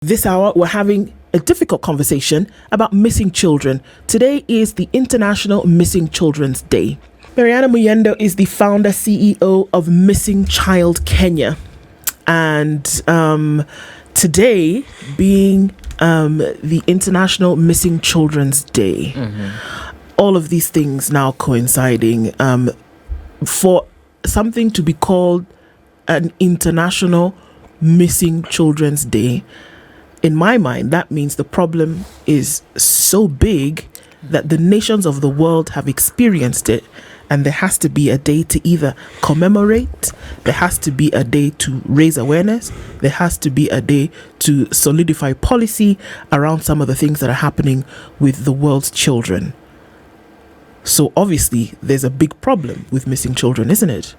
This hour, we're having a difficult conversation about missing children. Today is the International Missing Children's Day. Maryana Munyendo is the founder, CEO of Missing Child Kenya. And today being the International Missing Children's Day, all of these things now coinciding for something to be called an International Missing Children's Day. In my mind, that means the problem is so big that the nations of the world have experienced it, and there has to be a day to either commemorate, there has to be a day to raise awareness, there has to be a day to solidify policy around some of the things that are happening with the world's children. So obviously, there's a big problem with missing children, isn't it?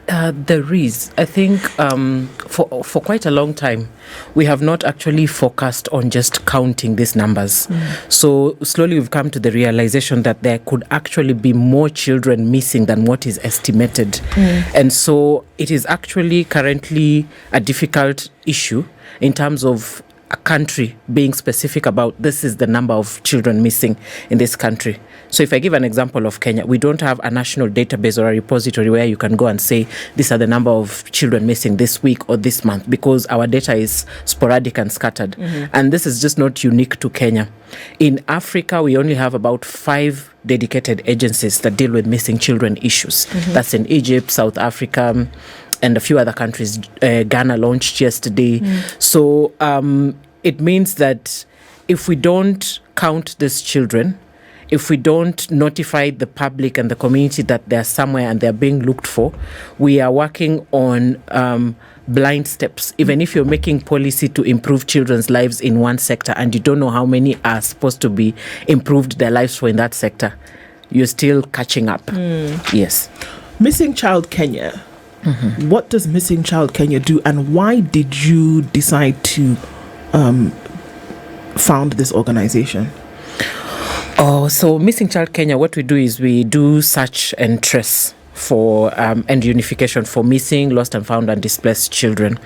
There is. I think for quite a long time, we have not actually focused on just counting these numbers. So slowly we've come to the realization that there could actually be more children missing than what is estimated. And so it is actually currently a difficult issue in terms of a country being specific about this is the number of children missing in this country. So if I give an example of Kenya, we don't have a national database or a repository where you can go and say these are the number of children missing this week or this month, because our data is sporadic and scattered. And this is just not unique to Kenya. In Africa, we only have about 5 dedicated agencies that deal with missing children issues. That's in Egypt, South Africa, and a few other countries. Ghana launched yesterday. So it means that if we don't count these children, if we don't notify the public and the community that they're somewhere and they're being looked for, we are working on blind steps. Even if you're making policy to improve children's lives in one sector and you don't know how many are supposed to be improved their lives for in that sector, you're still catching up. Yes. Missing Child Kenya. What does Missing Child Kenya do, and why did you decide to found this organization? So Missing Child Kenya, what we do is we do search and trace for and unification for missing, lost and found and displaced children.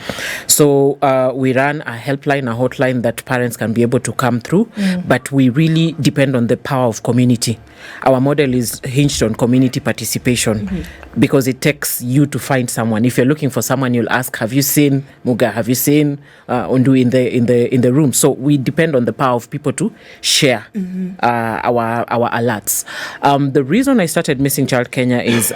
So we run a helpline, a hotline that parents can be able to come through, but we really depend on the power of community. Our model is hinged on community participation because it takes you to find someone. If you're looking for someone, you'll ask, have you seen Muga? Have you seen Undu in the room? So we depend on the power of people to share our alerts. The reason I started Missing Child Kenya is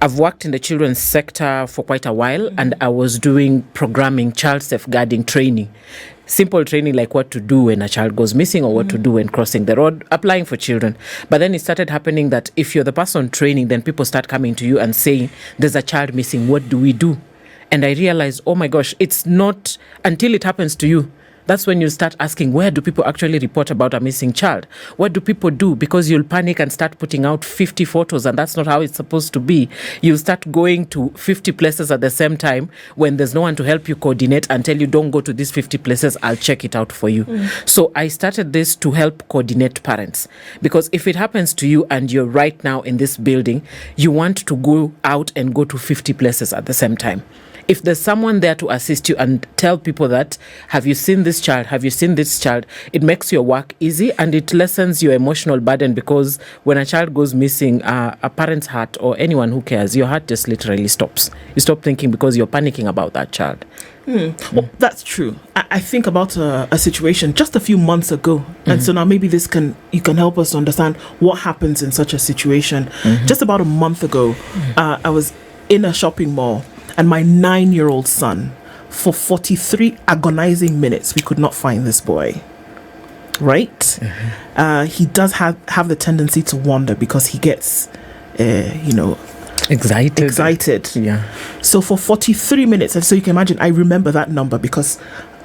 I've worked in the children's sector for quite a while, and I was doing programming, child safeguarding training. Simple training like what to do when a child goes missing or what to do when crossing the road, applying for children. But then it started happening that if you're the person training, then people start coming to you and saying, there's a child missing, what do we do? And I realized, oh my gosh, it's not until it happens to you. That's when you start asking, where do people actually report about a missing child? What do people do? Because you'll panic and start putting out 50 photos, and that's not how it's supposed to be. You'll start going to 50 places at the same time when there's no one to help you coordinate and tell you, don't go to these 50 places, I'll check it out for you. So I started this to help coordinate parents. Because if it happens to you and you're right now in this building, you want to go out and go to 50 places at the same time. If there's someone there to assist you and tell people that, have you seen this child? Have you seen this child? It makes your work easy and it lessens your emotional burden, because when a child goes missing, a parent's heart or anyone who cares, your heart just literally stops. You stop thinking because you're panicking about that child. Well, that's true. I think about a situation just a few months ago, and so now maybe you can help us understand what happens in such a situation. Just about a month ago, I was in a shopping mall, and my 9-year-old son, for 43 agonizing minutes, we could not find this boy. Right? He does have the tendency to wander because he gets, excited. Yeah. So for 43 minutes, and so you can imagine, I remember that number because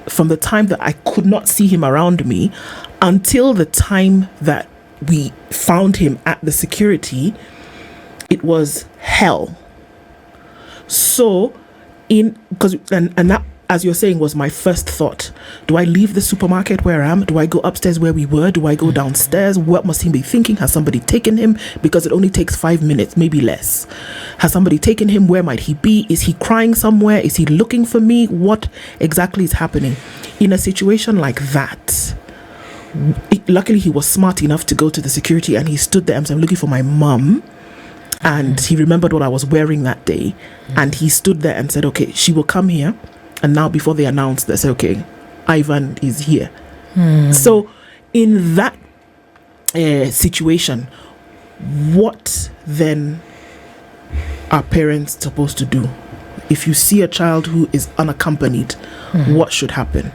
from the time that I could not see him around me until the time that we found him at the security, it was hell. So, because that as you're saying, was my first thought. Do I leave the supermarket where I am? Do I go upstairs where we were? Do I go downstairs? What must he be thinking? Has somebody taken him? Because it only takes 5 minutes, maybe less. Has somebody taken him? Where might he be? Is he crying somewhere? Is he looking for me? What exactly is happening? In a situation like that, luckily he was smart enough to go to the security, and he stood there and said, I'm looking for my mum. And he remembered what I was wearing that day. And he stood there and said, okay, she will come here. And now before they announced, they said, okay, Ivan is here. So in that situation, what then are parents supposed to do? If you see a child who is unaccompanied, what should happen?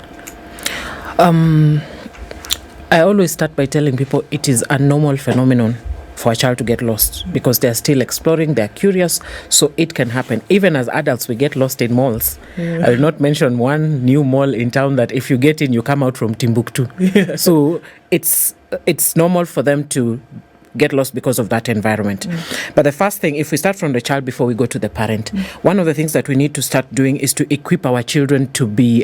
I always start by telling people it is a normal phenomenon for a child to get lost, because they're still exploring, they're curious, so it can happen. Even as adults, we get lost in malls. I will not mention one new mall in town that if you get in, you come out from Timbuktu. So it's normal for them to get lost because of that environment. But the first thing, if we start from the child before we go to the parent, one of the things that we need to start doing is to equip our children to be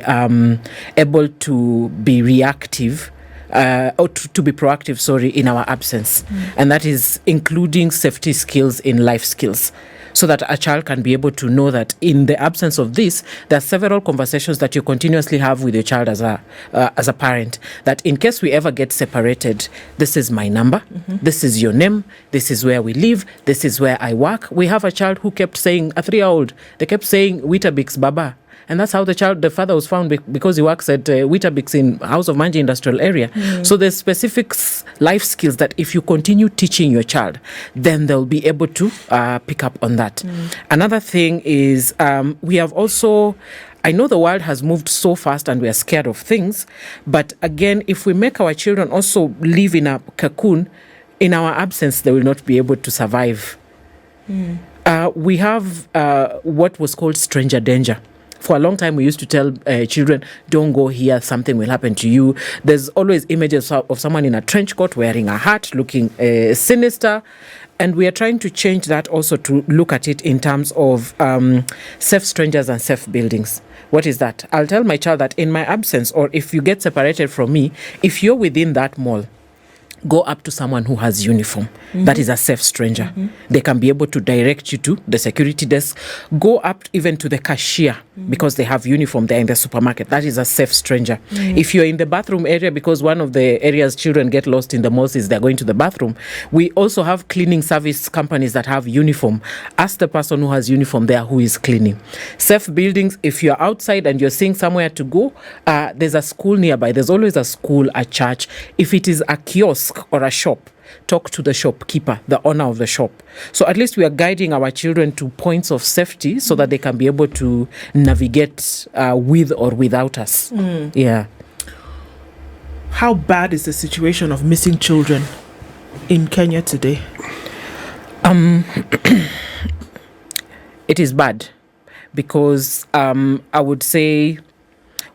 able to be reactive, or to be proactive, in our absence. And that is including safety skills in life skills, so that a child can be able to know that in the absence of this, there are several conversations that you continuously have with your child as a parent, that in case we ever get separated, this is my number, this is your name, this is where we live, this is where I work. We have a child who kept saying, a 3-year-old, they kept saying Weetabix Baba. And that's how the father was found, because he works at Weetabix in House of Manji Industrial Area. So there's specific life skills that if you continue teaching your child, then they'll be able to pick up on that. Another thing is we have also, I know the world has moved so fast and we are scared of things, but again, if we make our children also live in a cocoon, in our absence, they will not be able to survive. We have what was called stranger danger. For a long time, we used to tell children, don't go here, something will happen to you. There's always images of someone in a trench coat wearing a hat, looking sinister. And we are trying to change that also to look at it in terms of safe strangers and safe buildings. What is that? I'll tell my child that in my absence, or if you get separated from me, if you're within that mall, go up to someone who has uniform. That is a safe stranger. They can be able to direct you to the security desk. Go up even to the cashier because they have uniform there in the supermarket. That is a safe stranger. If you're in the bathroom area, because one of the areas children get lost in the most is they're going to the bathroom, we also have cleaning service companies that have uniform. Ask the person who has uniform there who is cleaning. Safe buildings, if you're outside and you're seeing somewhere to go, there's a school nearby. There's always a school, a church. If it is a kiosk or a shop, talk to the shopkeeper, the owner of the shop. So at least we are guiding our children to points of safety so that they can be able to navigate with or without us. Yeah. How bad is the situation of missing children in Kenya today? It is bad because I would say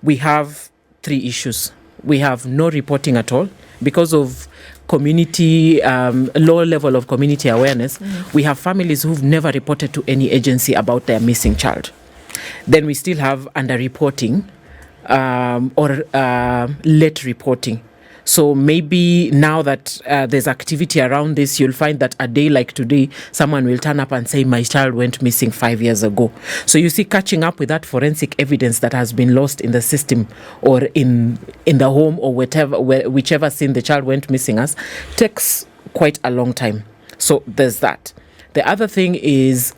we have 3 issues. We have no reporting at all because of community, low level of community awareness. We have families who've never reported to any agency about their missing child. Then we still have underreporting or late reporting. So maybe now that there's activity around this, you'll find that a day like today, someone will turn up and say, my child went missing 5 years ago. So you see, catching up with that forensic evidence that has been lost in the system or in the home or whichever scene the child went missing as, takes quite a long time. So there's that. The other thing is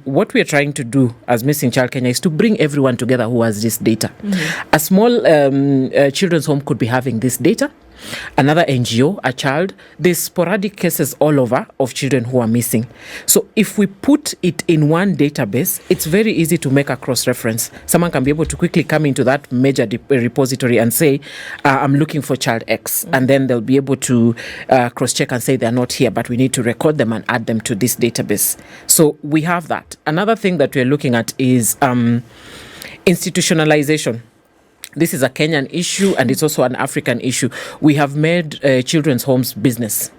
what we are trying to do as Missing Child Kenya is to bring everyone together who has this data. A small children's home could be having this data. Another NGO, a child. There's sporadic cases all over of children who are missing. So if we put it in one database, it's very easy to make a cross-reference. Someone can be able to quickly come into that major repository and say, I'm looking for child X. And then they'll be able to cross-check and say they're not here, but we need to record them and add them to this database. So we have that. Another thing that we're looking at is institutionalization. This is a Kenyan issue and it's also an African issue. We have made children's homes business.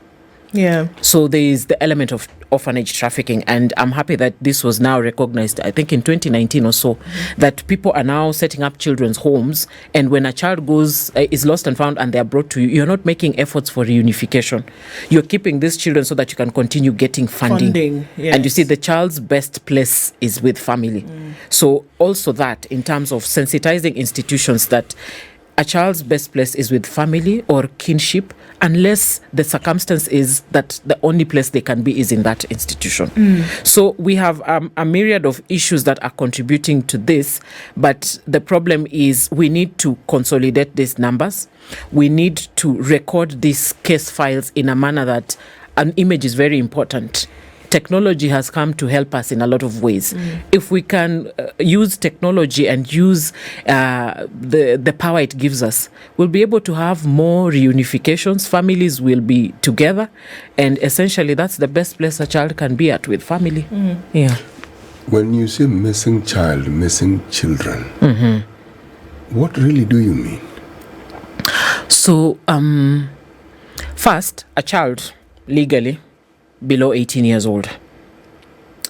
Yeah. So there is the element of orphanage trafficking, and I'm happy that this was now recognized, I think in 2019 or so, that people are now setting up children's homes, and when a child is lost and found and they are brought to you, you're not making efforts for reunification. You're keeping these children so that you can continue getting funding. Yes. And you see, the child's best place is with family. So also that, in terms of sensitizing institutions, that a child's best place is with family or kinship, unless the circumstance is that the only place they can be is in that institution. So we have a myriad of issues that are contributing to this, but the problem is we need to consolidate these numbers. We need to record these case files in a manner that an image is very important. Technology has come to help us in a lot of ways. If we can use technology and use the power it gives us, we'll be able to have more reunifications. Families will be together, and essentially that's the best place a child can be at, with family. Yeah. When you say missing child, missing children, what really do you mean? So, first, a child legally below 18 years old.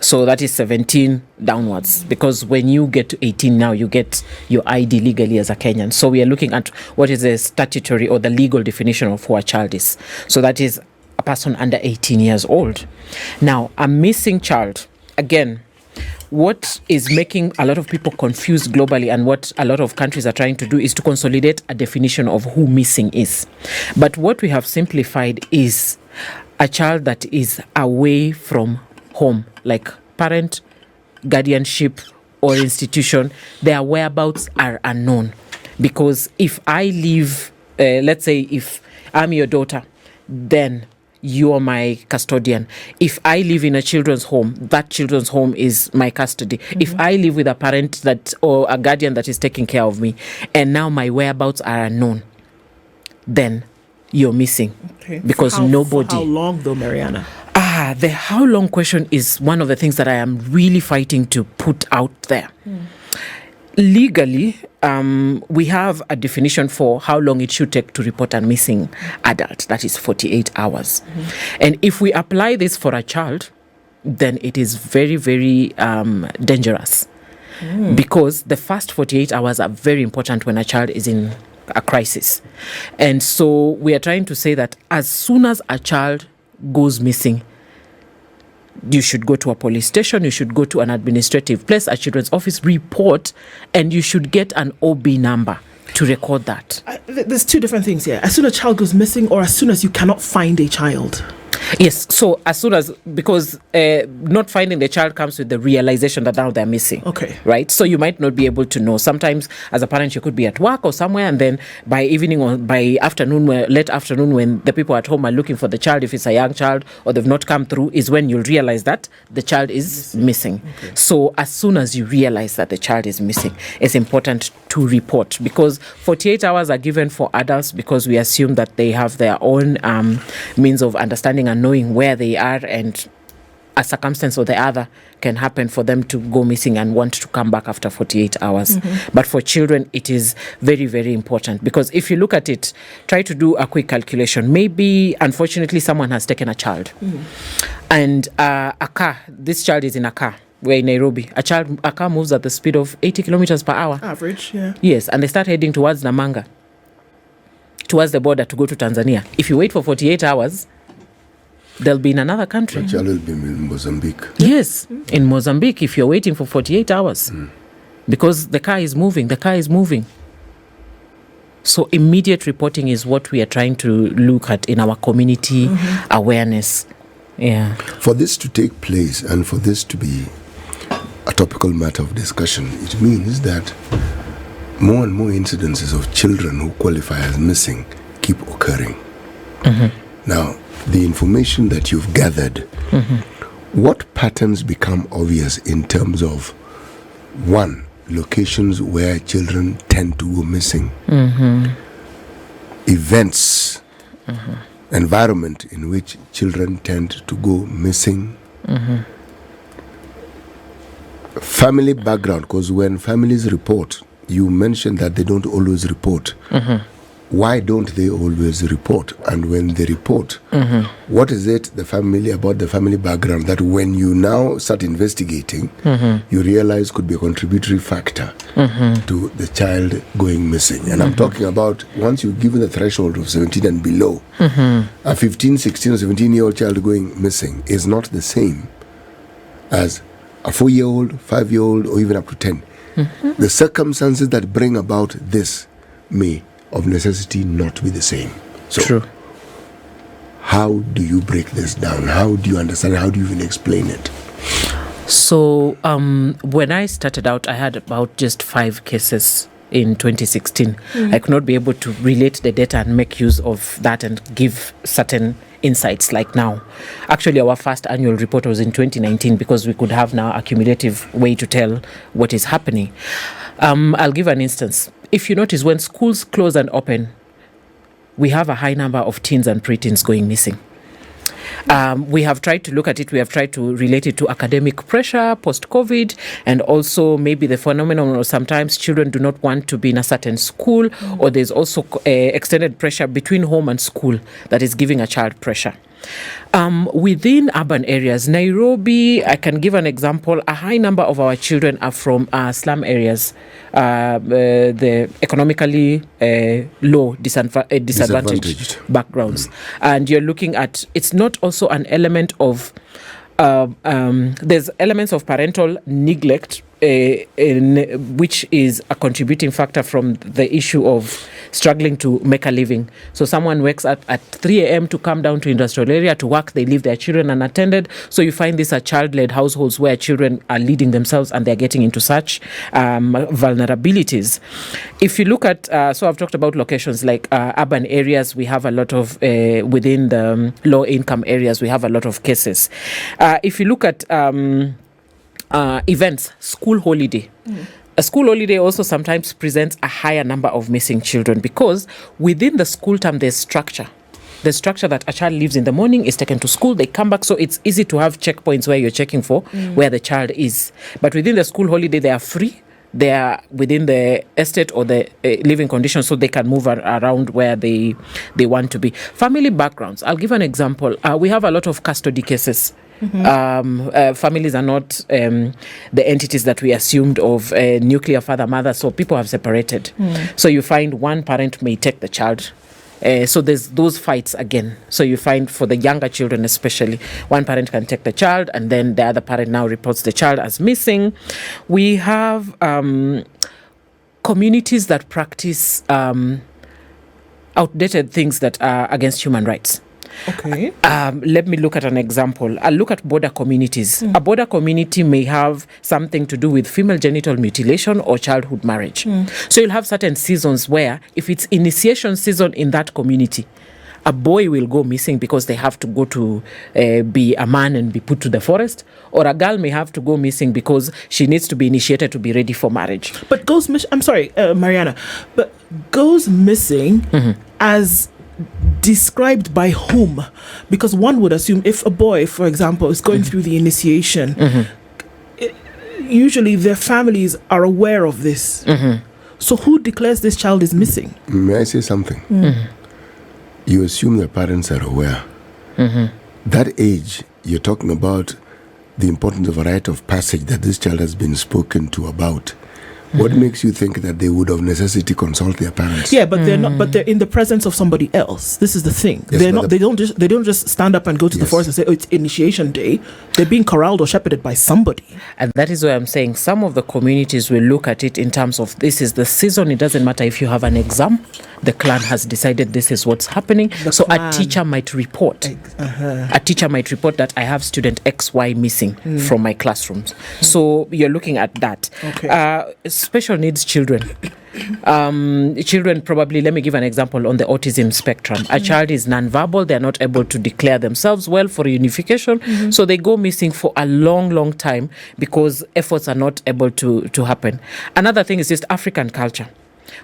So that is 17 downwards, because when you get to 18 now, you get your ID legally as a Kenyan. So we are looking at what is the statutory or the legal definition of who a child is. So that is a person under 18 years old. Now, a missing child, again, what is making a lot of people confused globally, and what a lot of countries are trying to do, is to consolidate a definition of who missing is. But what we have simplified is a child that is away from home, like parent, guardianship, or institution. Their whereabouts are unknown. Because if I live, let's say if I'm your daughter, then you're my custodian. If I live in a children's home, that children's home is my custody. If I live with a parent or a guardian that is taking care of me, and now my whereabouts are unknown, then you're missing. Okay. Because nobody. For how long though, Maryana? The how long question is one of the things that I am really fighting to put out there. Legally, we have a definition for how long it should take to report a missing adult. That is 48 hours. And if we apply this for a child, then it is very, very dangerous. Because the first 48 hours are very important when a child is in a crisis. And so we are trying to say that as soon as a child goes missing, you should go to a police station, you should go to an administrative place, a children's office, report, and you should get an OB number to record that. There's two different things here. As soon as a child goes missing, or as soon as you cannot find a child. Yes, so as soon as, because not finding the child comes with the realization that now they're missing. Okay. Right? So you might not be able to know. Sometimes as a parent, you could be at work or somewhere, and then by evening or by afternoon, late afternoon, when the people at home are looking for the child, if it's a young child or they've not come through, is when you'll realize that the child is missing. Okay. So as soon as you realize that the child is missing, it's important to report, because 48 hours are given for adults because we assume that they have their own means of understanding and knowing where they are, and a circumstance or the other can happen for them to go missing and want to come back after 48 hours. But for children, it is very, very important, because if you look at it, try to do a quick calculation. Maybe, unfortunately, someone has taken a child and a car, this child is in a car. We're in Nairobi. A car moves at the speed of 80 kilometers per hour. Average, yeah. Yes, and they start heading towards Namanga, towards the border to go to Tanzania. If you wait for 48 hours, they'll be in another country. The child will be in Mozambique. Yes, in Mozambique, if you're waiting for 48 hours. Because the car is moving. So immediate reporting is what we are trying to look at in our community awareness. Yeah. For this to take place and for this to be a topical matter of discussion, it means that more and more incidences of children who qualify as missing keep occurring. Now, the information that you've gathered, what patterns become obvious in terms of, one, locations where children tend to go missing, events, environment in which children tend to go missing, family background, because when families report, you mentioned that they don't always report. why don't they always report? And when they report, what is it about the family background that when you now start investigating, you realize could be a contributory factor to the child going missing? And I'm talking about once you've given the threshold of 17 and below, a 15, 16 or 17-year-old child going missing is not the same as a 4-year-old, 5-year-old, or even up to 10. The circumstances that bring about this may of necessity not be the same. So, True. how do you break this down? How do you understand? How do you even explain it? So when I started out, I had about just 5 cases in 2016. I could not be able to relate the data and make use of that and give certain insights like now. Actually, our first annual report was in 2019 because we could have now a cumulative way to tell what is happening. I'll give an instance. If you notice, when schools close and open, we have a high number of teens and preteens going missing. We have tried to look at it. We have tried to relate it to academic pressure post-COVID, and also maybe the phenomenon of sometimes children do not want to be in a certain school, or there's also extended pressure between home and school that is giving a child pressure. Within urban areas, Nairobi, I can give an example. A high number of our children are from slum areas, the economically low, disadvantaged backgrounds. And you're looking at, it's not also an element of, there's elements of parental neglect, which is a contributing factor from the issue of struggling to make a living. So someone wakes up at 3 a.m. to come down to industrial area to work. They leave their children unattended. So you find these are child-led households where children are leading themselves and they're getting into such vulnerabilities. If you look at, so I've talked about locations like urban areas, we have a lot of, within the low-income areas, we have a lot of cases. If you look at events, school holiday. A school holiday also sometimes presents a higher number of missing children because within the school term there's structure. The structure that a child leaves in the morning is taken to school, they come back, so it's easy to have checkpoints where you're checking for where the child is. But within the school holiday, they are free. They are within the estate or the living conditions, so they can move around where they want to be. Family backgrounds. I'll give an example. We have a lot of custody cases. Families are not the entities that we assumed of nuclear father, mother, so people have separated. So you find one parent may take the child. So there's those fights again. So you find for the younger children especially, one parent can take the child and then the other parent now reports the child as missing. We have communities that practice outdated things that are against human rights. Okay. Let me look at an example. I'll look at border communities. A border community may have something to do with female genital mutilation or childhood marriage. So you'll have certain seasons where if it's initiation season in that community, a boy will go missing because they have to go to be a man and be put to the forest, or a girl may have to go missing because she needs to be initiated to be ready for marriage. But goes missing, I'm sorry, Maryana, but goes missing as described by whom? Because one would assume if a boy, for example, is going through the initiation, usually their families are aware of this. So who declares this child is missing? May I say something? You assume the parents are aware. That age, you're talking about the importance of a rite of passage that this child has been spoken to about. What makes you think that they would of necessity consult their parents? Yeah, but they're not. But they're in the presence of somebody else. This is the thing. Yes, They're not. They don't just stand up and go to the Yes. forest and say, "Oh, it's initiation day." They're being corralled or shepherded by somebody. And that is why I'm saying some of the communities will look at it in terms of this is the season. It doesn't matter if you have an exam. The clan has decided this is what's happening. So clan. a teacher might report. A teacher might report that I have student XY missing from my classrooms. So you're looking at that. Okay. Special needs children. Children probably, let me give an example on the autism spectrum. A child is nonverbal, they're not able to declare themselves well for unification, so they go missing for a long time because efforts are not able to happen. Another thing is just African culture.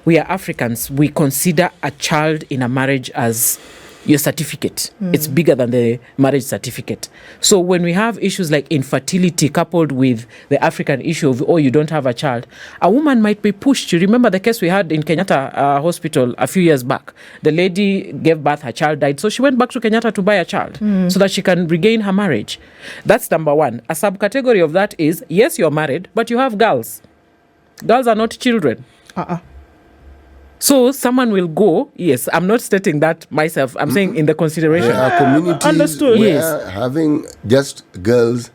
We are Africans, we consider a child in a marriage as your certificate. It's bigger than the marriage certificate. So when we have issues like infertility coupled with the African issue of, you don't have a child, a woman might be pushed. You remember the case we had in Kenyatta Hospital a few years back. The lady gave birth, her child died. So she went back to Kenyatta to buy a child so that she can regain her marriage. That's number one. A subcategory of that is, yes, you're married, but you have girls. Girls are not children. So someone will go, yes, I'm not stating that myself. I'm saying in the consideration. There are communities Understood. where Yes. having just girls,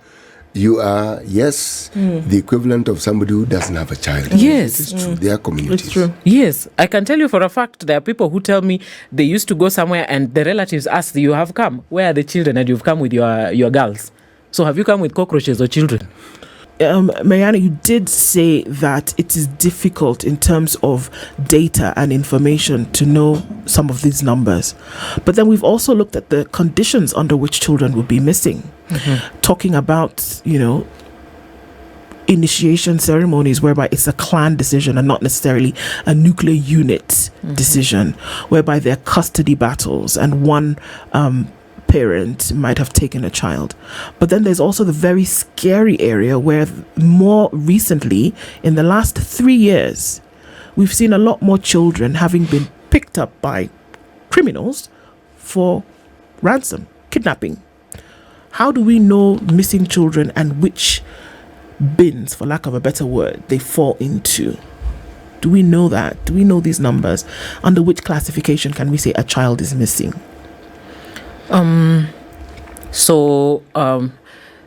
you are, the equivalent of somebody who doesn't have a child. Yes. It's true. There are communities. It's true. Yes, I can tell you for a fact there are people who tell me they used to go somewhere and the relatives ask, you have come, where are the children? And you've come with your girls. So have you come with cockroaches or children? Maryana, you did say that it is difficult in terms of data and information to know some of these numbers. But then we've also looked at the conditions under which children would be missing. Talking about, initiation ceremonies whereby it's a clan decision and not necessarily a nuclear unit decision, whereby there are custody battles and one parent might have taken a child. But then there's also the very scary area where more recently, in the last 3 years, we've seen a lot more children having been picked up by criminals for ransom, kidnapping. How do we know missing children and which bins, for lack of a better word, they fall into? Do we know that? Do we know these numbers? Under which classification can we say a child is missing?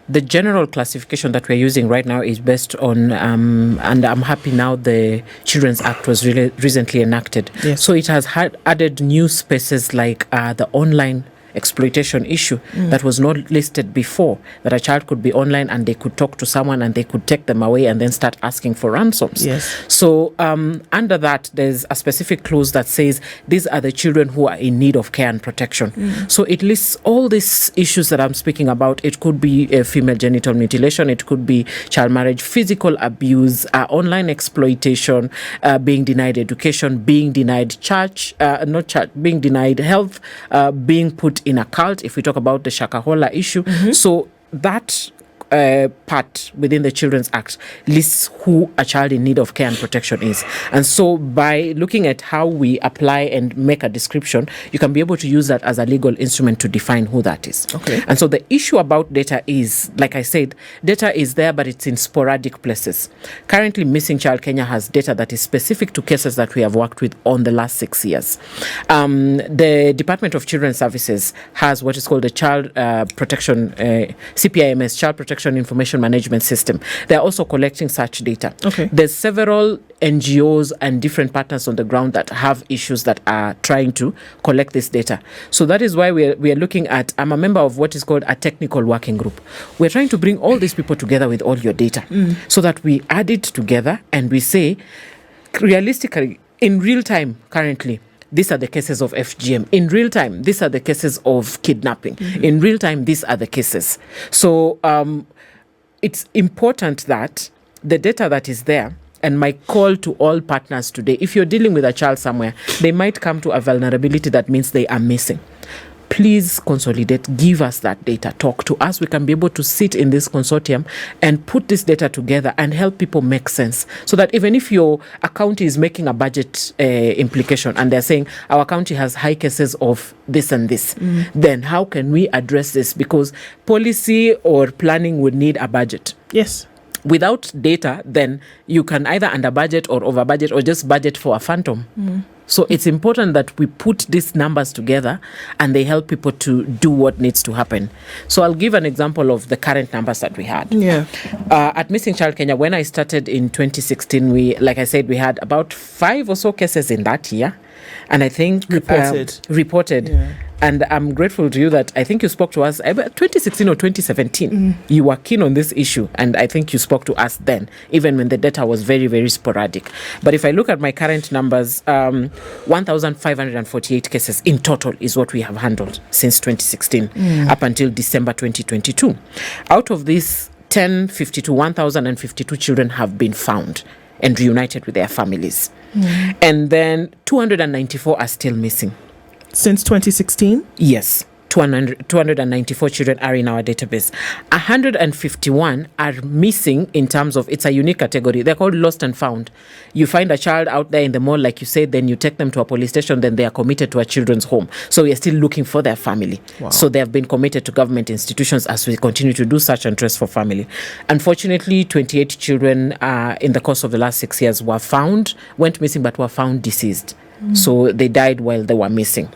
The general classification that we're using right now is based on, and I'm happy now the Children's Act was recently enacted. Yes. So it has added new spaces like the online exploitation issue that was not listed before, that a child could be online and they could talk to someone and they could take them away and then start asking for ransoms. Yes. So under that, there's a specific clause that says these are the children who are in need of care and protection. So it lists all these issues that I'm speaking about. It could be female genital mutilation, it could be child marriage, physical abuse, online exploitation, being denied education, being denied being denied health, being put in a cult, if we talk about the Shakahola issue. So that part within the Children's Act lists who a child in need of care and protection is. And so by looking at how we apply and make a description, you can be able to use that as a legal instrument to define who that is. Okay. And so the issue about data is, like I said, data is there, but it's in sporadic places. Currently, Missing Child Kenya has data that is specific to cases that we have worked with on the last 6 years. The Department of Children's Services has what is called the Child Protection, CPIMS, Child Protection Information Management System. They are also collecting such data. Okay. There's several NGOs and different partners on the ground that have issues that are trying to collect this data. So that is why we are looking at, I'm a member of what is called a technical working group. We're trying to bring all these people together with all your data so that we add it together and we say, realistically, in real time currently, these are the cases of FGM. In real time, these are the cases of kidnapping. In real time, these are the cases. So it's important that the data that is there, and my call to all partners today, if you're dealing with a child somewhere, they might come to a vulnerability that means they are missing. Please consolidate, give us that data, talk to us. We can be able to sit in this consortium and put this data together and help people make sense. So that even if your county is making a budget implication and they're saying our county has high cases of this and this, then how can we address this? Because policy or planning would need a budget. Yes. Without data, then you can either under budget or over budget or just budget for a phantom. So it's important that we put these numbers together and they help people to do what needs to happen. So I'll give an example of the current numbers that we had. Yeah. At Missing Child Kenya, when I started in 2016, like I said, we had about 5 or so cases in that year. And I think reported. Yeah. And I'm grateful to you that I think you spoke to us about 2016 or 2017. You were keen on this issue, and I think you spoke to us then, even when the data was very, very sporadic. But if I look at my current numbers, 1,548 cases in total is what we have handled since 2016 up until December 2022. Out of these 1,052 children have been found and reunited with their families. And then 294 are still missing. Since 2016? Yes. 294 children are in our database. 151 are missing in terms of, it's a unique category. They're called lost and found. You find a child out there in the mall, like you said, then you take them to a police station, then they are committed to a children's home. So we are still looking for their family. Wow. So they have been committed to government institutions as we continue to do search and trace for family. Unfortunately, 28 children in the course of the last 6 years went missing, but were found deceased. So they died while they were missing.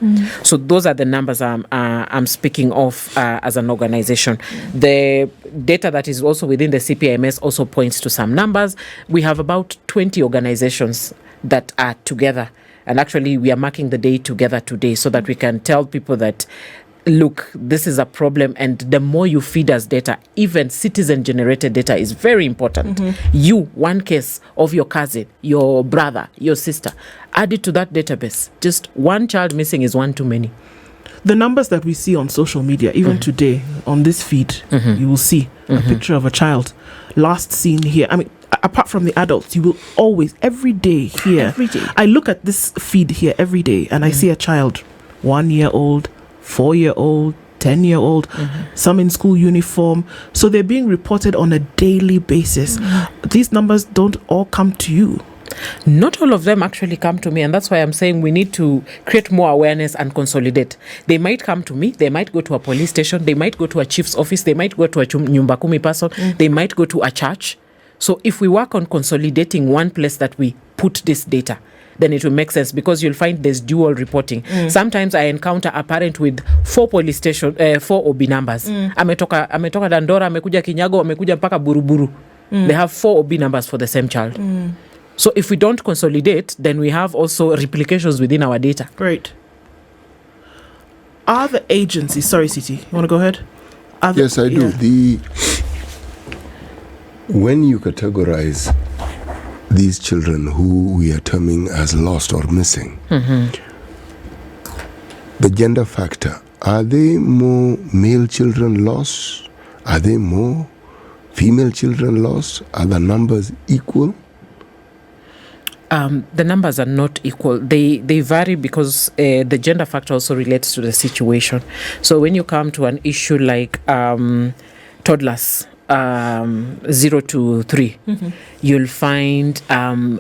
So those are the numbers I'm speaking of as an organization. The data that is also within the CPIMS also points to some numbers. We have about 20 organizations that are together. And actually, we are marking the day together today so that we can tell people that, look, this is a problem, and the more you feed us data, even citizen-generated data is very important. You, one case of your cousin, your brother, your sister, add it to that database. Just one child missing is one too many. The numbers that we see on social media, even today, on this feed, you will see a picture of a child last seen here. I mean, apart from the adults, you will always, every day here. Every day. I look at this feed here every day, and I see a child, 1 year old, 4-year-old, 10-year-old, some in school uniform. So they're being reported on a daily basis. These numbers don't all come to you. Not all of them actually come to me, and that's why I'm saying we need to create more awareness and consolidate. They might come to me, they might go to a police station, they might go to a chief's office, they might go to a nyumba kumi person, they might go to a church. So if we work on consolidating one place that we put this data, then it will make sense, because you'll find there's dual reporting. Sometimes I encounter a parent with 4 police station, 4 OB numbers. Ametoka Dandora, amekuja Kinyago, amekuja mpaka Buruburu. They have 4 OB numbers for the same child. So if we don't consolidate, then we have also replications within our data. Great. Are the agencies, sorry, Siti, you want to go ahead? Yes, I do. When you categorize these children who we are terming as lost or missing, the gender factor, are they more male children lost? Are they more female children lost? Are the numbers equal? The numbers are not equal. They vary because the gender factor also relates to the situation. So when you come to an issue like toddlers, 0 to 3, you'll find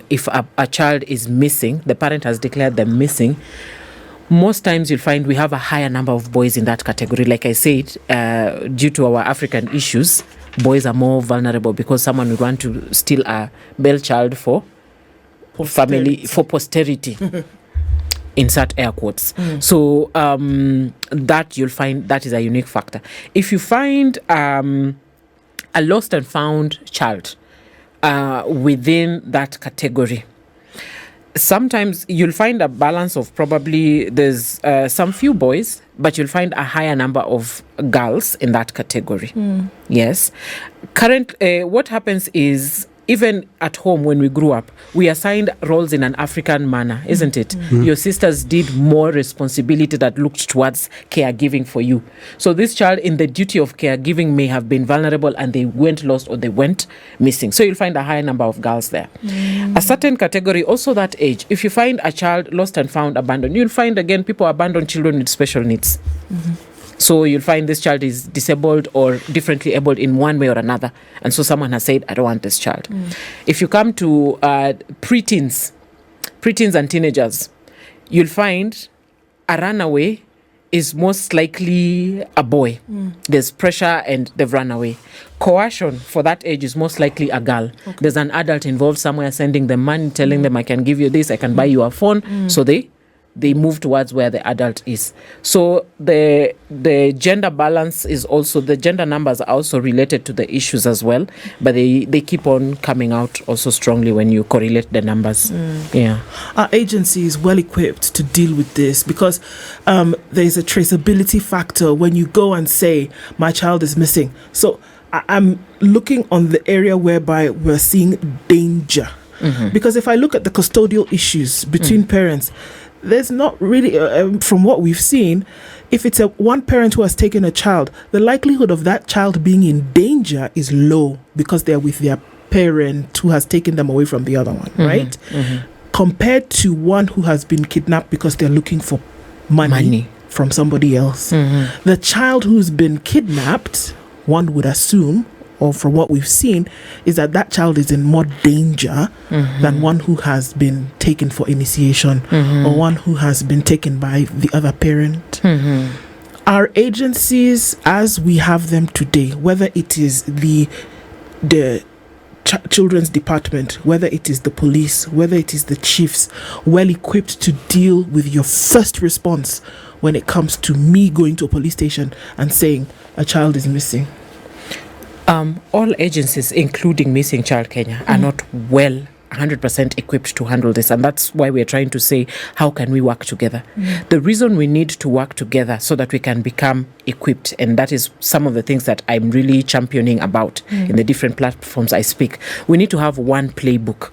if a child is missing, the parent has declared them missing, most times you'll find we have a higher number of boys in that category. Like I said, due to our African issues, boys are more vulnerable because someone would want to steal a male child for family, for posterity. Insert air quotes. So that you'll find that is a unique factor. If you find a lost and found child within that category, sometimes you'll find a balance of probably there's some few boys, but you'll find a higher number of girls in that category. Yes. What happens is, even at home when we grew up, we assigned roles in an African manner, isn't it? Your sisters did more responsibility that looked towards caregiving for you. So this child in the duty of caregiving may have been vulnerable and they went lost or they went missing. So you'll find a higher number of girls there. A certain category, also that age, if you find a child lost and found abandoned, you'll find again people abandon children with special needs. So you'll find this child is disabled or differently abled in one way or another. And so someone has said, I don't want this child. If you come to preteens and teenagers, you'll find a runaway is most likely a boy. There's pressure and they've run away. Coercion for that age is most likely a girl. There's an adult involved somewhere sending them money, telling them, I can give you this, I can buy you a phone. So they move towards where the adult is. So the gender balance is also, the gender numbers are also related to the issues as well, but they keep on coming out also strongly when you correlate the numbers. Yeah. Our agency is well equipped to deal with this because there's a traceability factor when you go and say, my child is missing. So I'm looking on the area whereby we're seeing danger. Because if I look at the custodial issues between parents, there's not really, from what we've seen, if it's one parent who has taken a child, the likelihood of that child being in danger is low because they're with their parent who has taken them away from the other one, right? Compared to one who has been kidnapped because they're looking for money from somebody else. The child who's been kidnapped, one would assume, or from what we've seen, is that child is in more danger than one who has been taken for initiation or one who has been taken by the other parent. Our agencies, as we have them today, whether it is the children's department, whether it is the police, whether it is the chiefs, well equipped to deal with your first response when it comes to me going to a police station and saying a child is missing? All agencies, including Missing Child Kenya, are not well 100% equipped to handle this, and that's why we're trying to say, how can we work together? The reason we need to work together so that we can become equipped, and that is some of the things that I'm really championing about in the different platforms I speak. We need to have one playbook,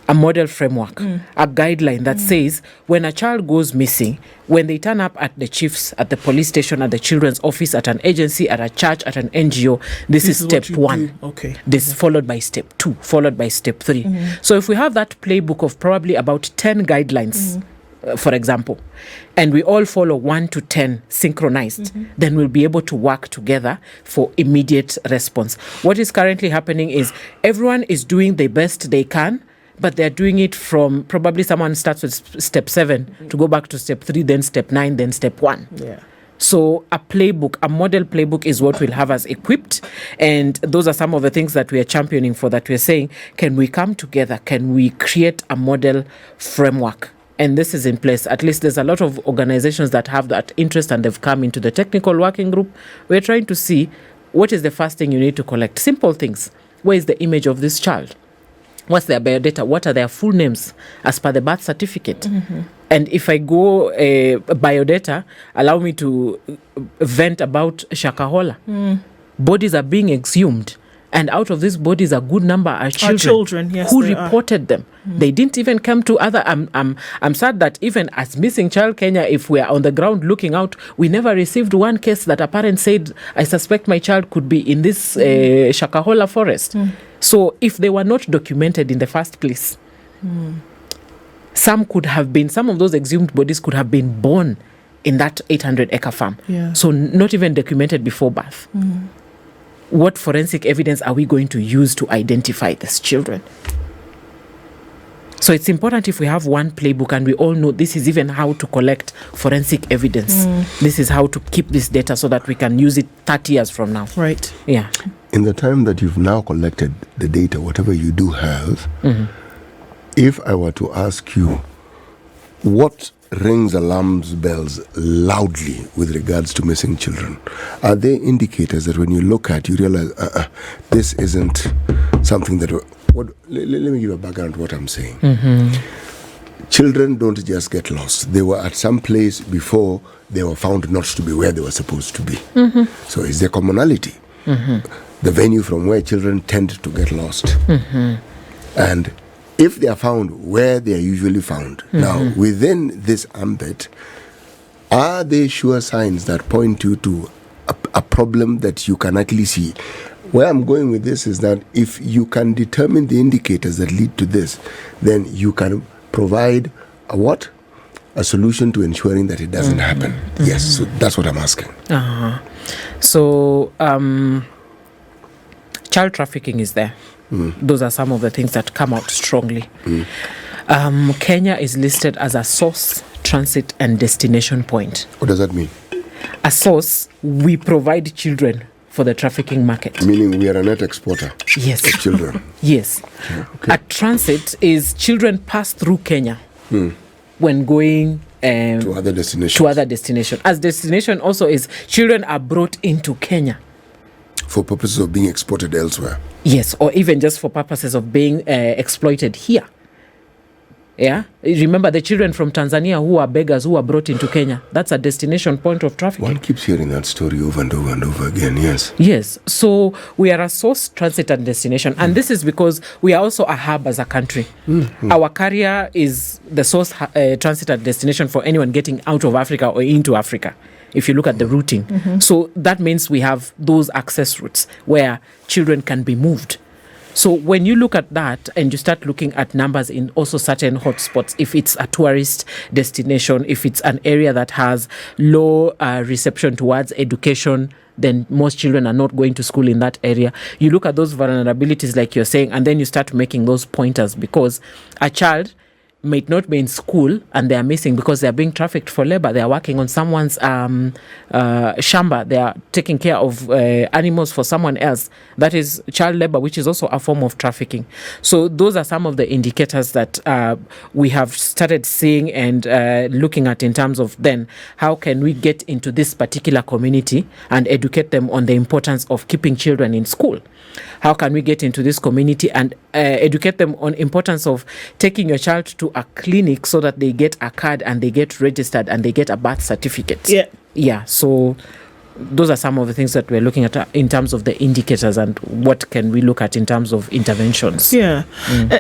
a model framework, a guideline that says when a child goes missing, when they turn up at the chiefs, at the police station, at the children's office, at an agency, at a church, at an NGO, this is step 1. Okay. This is followed by step 2, followed by step 3. So if we have that playbook of probably about 10 guidelines, for example, and we all follow 1 to 10 synchronized, then we'll be able to work together for immediate response. What is currently happening is everyone is doing the best they can, but they're doing it from probably someone starts with step 7 to go back to step 3, then step 9, then step 1. Yeah. So a playbook, a model playbook is what we'll have us equipped. And those are some of the things that we are championing for, that we're saying, can we come together? Can we create a model framework? And this is in place. At least there's a lot of organizations that have that interest and they've come into the technical working group. We're trying to see what is the first thing you need to collect. Simple things. Where is the image of this child? What's their biodata? What are their full names as per the birth certificate? And if I go biodata, allow me to vent about Shakahola. Bodies are being exhumed. And out of these bodies, a good number are children, yes, who reported them. They didn't even come to other. I'm sad that even as Missing Child Kenya, if we are on the ground looking out, we never received one case that a parent said, I suspect my child could be in this Shakahola forest. So if they were not documented in the first place, some of those exhumed bodies could have been born in that 800-acre farm. Yeah. So not even documented before birth. What forensic evidence are we going to use to identify these children? So it's important if we have one playbook and we all know this is even how to collect forensic evidence. This is how to keep this data so that we can use it 30 years from now. Right. Yeah. In the time that you've now collected the data, whatever you do have, if I were to ask you what rings alarm bells loudly with regards to missing children, are there indicators that when you look at, you realize, this isn't something that... Let me give a background to what I'm saying. Children don't just get lost. They were at some place before they were found not to be where they were supposed to be. So is there commonality? The venue from where children tend to get lost. And if they are found where they are usually found, now within this ambit, are there sure signs that point you to a problem that you can actually see? Where I'm going with this is that if you can determine the indicators that lead to this, then you can provide a solution to ensuring that it doesn't happen. Yes, so that's what I'm asking. So child trafficking is there. Those are some of the things that come out strongly. Kenya is listed as a source, transit, and destination point. What does that mean? A source, we provide children for the trafficking market. Meaning we are a net exporter Yes. of children. Yes. Okay. A transit is children pass through Kenya when going To other destinations. As destination also is children are brought into Kenya. For purposes of being exported elsewhere. Yes, or even just for purposes of being exploited here. Yeah? Remember the children from Tanzania who are beggars who are brought into Kenya. That's a destination point of trafficking. One keeps hearing that story over and over and over again, yes. Yes. So we are a source, transit, and destination. And this is because we are also a hub as a country. Our carrier is the source, transit, and destination for anyone getting out of Africa or into Africa, if you look at the routing. So that means we have those access routes where children can be moved. So when you look at that and you start looking at numbers in also certain hotspots, if it's a tourist destination, if it's an area that has low reception towards education, then most children are not going to school in that area. You look at those vulnerabilities like you're saying, and then you start making those pointers, because a child might not be in school and they are missing because they are being trafficked for labor. They are working on someone's shamba. They are taking care of animals for someone else. That is child labor, which is also a form of trafficking. So those are some of the indicators that we have started seeing and looking at in terms of then how can we get into this particular community and educate them on the importance of keeping children in school. How can we get into this community and educate them on importance of taking your child to a clinic so that they get a card and they get registered and they get a birth certificate? Yeah. So those are some of the things that we're looking at in terms of the indicators and what can we look at in terms of interventions. Yeah.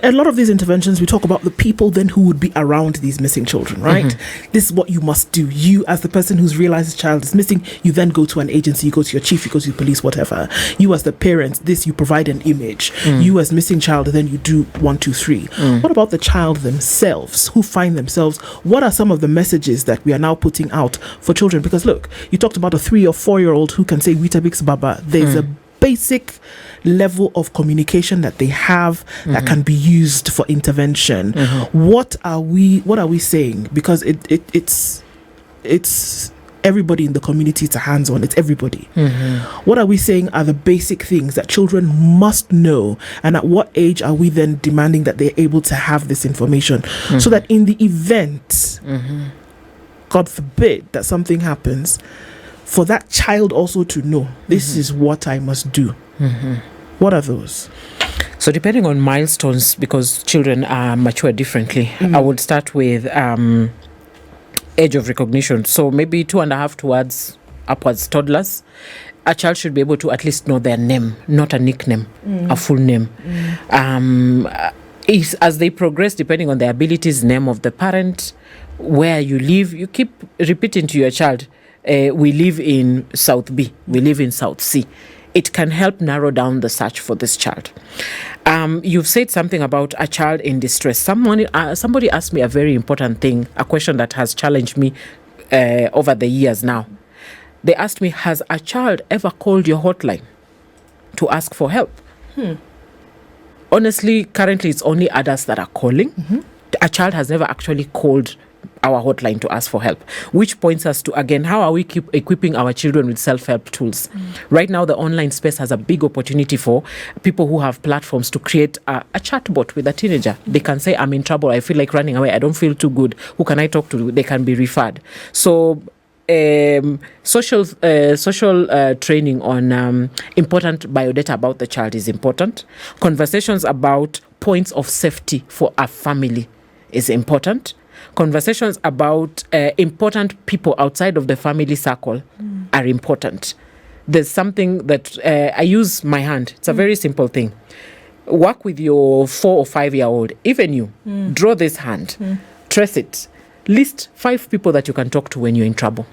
A lot of these interventions, we talk about the people then who would be around these missing children, right? This is what you must do. You, as the person who's realized his child is missing, you then go to an agency, you go to your chief, you go to your police, whatever. You as the parents, you provide an image. You as missing child, then you do 1, 2, 3. What about the child themselves who find themselves? What are some of the messages that we are now putting out for children? Because look, you talked about a 3 or 4-year-old who can say Weetabix Baba. There's a basic level of communication that they have that can be used for intervention. What are we saying? Because it's everybody in the community, it's a hands-on, it's everybody. What are we saying are the basic things that children must know, and at what age are we then demanding that they're able to have this information so that in the event, God forbid, that something happens, for that child also to know this is what I must do. What are those? So depending on milestones, because children are mature differently, I would start with age of recognition. So maybe 2.5 towards upwards toddlers. A child should be able to at least know their name, not a nickname, a full name. As they progress, depending on their abilities, name of the parent, where you live, you keep repeating to your child, we live in South B, we live in South C. It can help narrow down the search for this child. You've said something about a child in distress. Somebody asked me a very important thing, a question that has challenged me over the years now. They asked me, has a child ever called your hotline to ask for help? Honestly, currently it's only adults that are calling. A child has never actually called our hotline to ask for help, which points us to, again, how are we keep equipping our children with self-help tools? Right now, the online space has a big opportunity for people who have platforms to create a chatbot with a teenager. They can say, I'm in trouble, I feel like running away, I don't feel too good, who can I talk to? They can be referred. So social training on important biodata about the child is important. Conversations about points of safety for a family is important. Conversations about important people outside of the family circle are important. There's something that I use my hand. It's a very simple thing. Work with your 4 or 5-year-old. Even you, draw this hand, trace it. List 5 people that you can talk to when you're in trouble.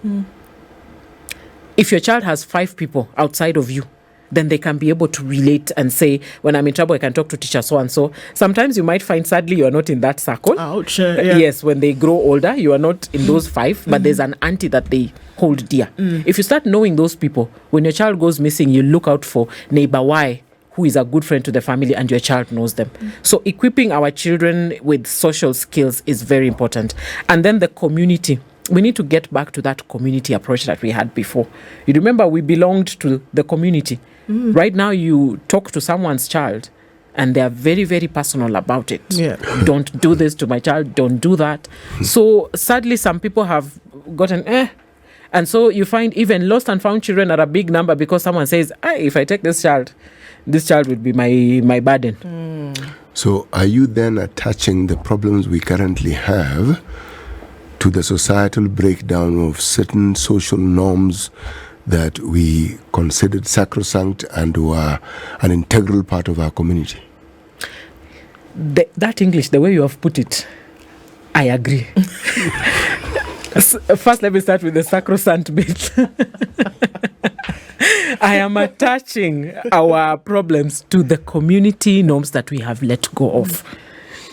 If your child has 5 people outside of you, then they can be able to relate and say, when I'm in trouble, I can talk to teacher so-and-so. Sometimes you might find, sadly, you are not in that circle. Ouch. Yeah. Yes, when they grow older, you are not in those 5, but there's an auntie that they hold dear. If you start knowing those people, when your child goes missing, you look out for neighbor Y, who is a good friend to the family, and your child knows them. So equipping our children with social skills is very important. And then the community. We need to get back to that community approach that we had before. You remember, we belonged to the community. Right now, you talk to someone's child, and they are very, very personal about it. Don't do this to my child. Don't do that. So sadly, some people have gotten and so you find even lost and found children are a big number because someone says, if I take this child will be my burden. So are you then attaching the problems we currently have to the societal breakdown of certain social norms that we considered sacrosanct and were an integral part of our community? That English, the way you have put it, I agree. First, let me start with the sacrosanct bit. I am attaching our problems to the community norms that we have let go of.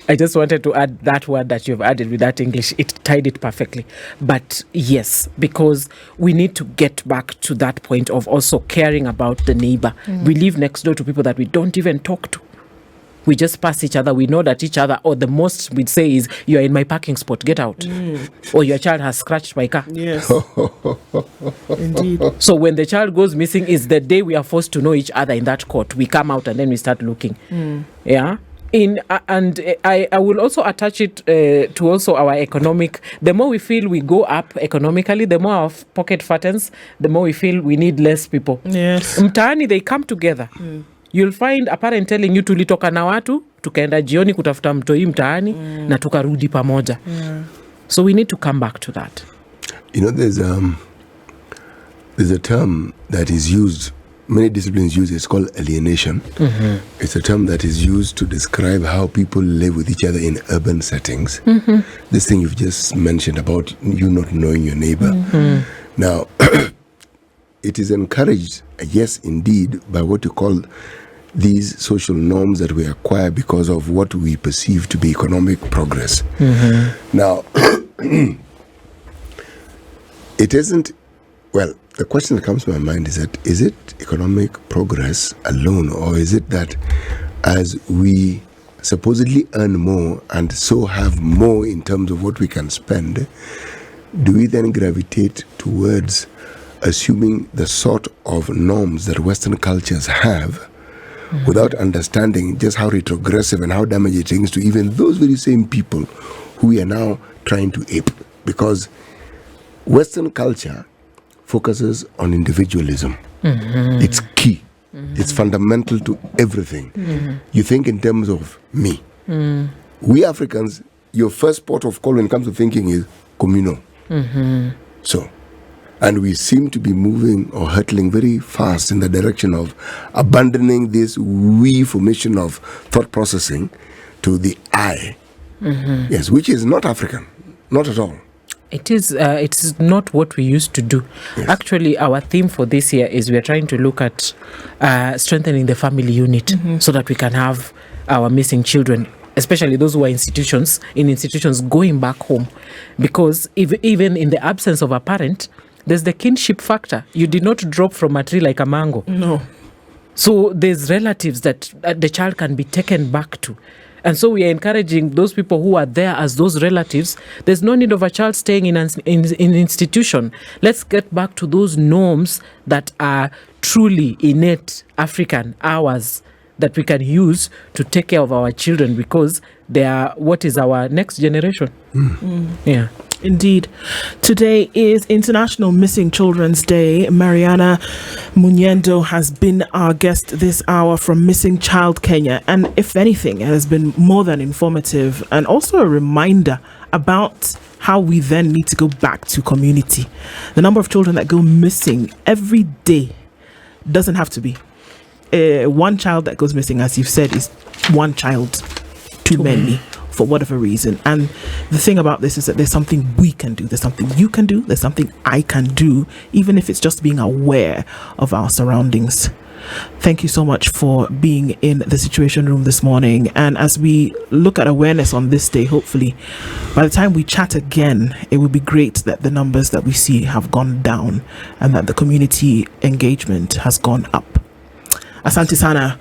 I just wanted to add that word that you've added with that English. It tied it perfectly. But yes, because we need to get back to that point of also caring about the neighbor. We live next door to people that we don't even talk to. We just pass each other. We know that each other, or the most we'd say is, "You are in my parking spot, get out." Or "Your child has scratched my car." Yes. Indeed. So when the child goes missing is the day we are forced to know each other in that court. We come out and then we start looking. Yeah. I will also attach it to also our economic. The more we feel we go up economically, the more our pocket fattens, the more we feel we need less people. Yes. Mtaani, they come together. You'll find a parent telling you, tulitoka na watu, tukaenda jioni kutafuta mtoi mtaani, na tukarudi pamoja. So we need to come back to that. You know, there's a term that is used, many disciplines use it, it's called alienation. It's a term that is used to describe how people live with each other in urban settings. This thing you've just mentioned about you not knowing your neighbor. Now, it is encouraged, yes, indeed, by what you call these social norms that we acquire because of what we perceive to be economic progress. Now, it isn't, well, the question that comes to my mind is that, is it economic progress alone, or is it that as we supposedly earn more and so have more in terms of what we can spend, do we then gravitate towards assuming the sort of norms that Western cultures have without understanding just how retrogressive and how damaging it is to even those very same people who we are now trying to ape? Because Western culture focuses on individualism. It's key. It's fundamental to everything. You think in terms of me. We Africans, your first port of call when it comes to thinking is communal. So, and we seem to be moving or hurtling very fast in the direction of abandoning this we formation of thought processing to the I. Yes, which is not African, not at all. It is not what we used to do. Yes. Actually, our theme for this year is we are trying to look at strengthening the family unit so that we can have our missing children, especially those who are in institutions going back home. Because even in the absence of a parent, there's the kinship factor. You did not drop from a tree like a mango. No. So there's relatives that the child can be taken back to. And so we are encouraging those people who are there as those relatives. There's no need of a child staying in an institution. Let's get back to those norms that are truly innate African, ours, that we can use to take care of our children, because they are what is our next generation. Yeah. Indeed. Today is International Missing Children's Day. Maryana Munyendo has been our guest this hour from Missing Child Kenya. And if anything, it has been more than informative and also a reminder about how we then need to go back to community. The number of children that go missing every day doesn't have to be. One child that goes missing, as you've said, is one child too many. For whatever reason. And the thing about this is that there's something we can do, there's something you can do, there's something I can do, even if it's just being aware of our surroundings. Thank you so much for being in the Situation Room this morning. And as we look at awareness on this day, hopefully by the time we chat again, it will be great that the numbers that we see have gone down and that the community engagement has gone up. Asante sana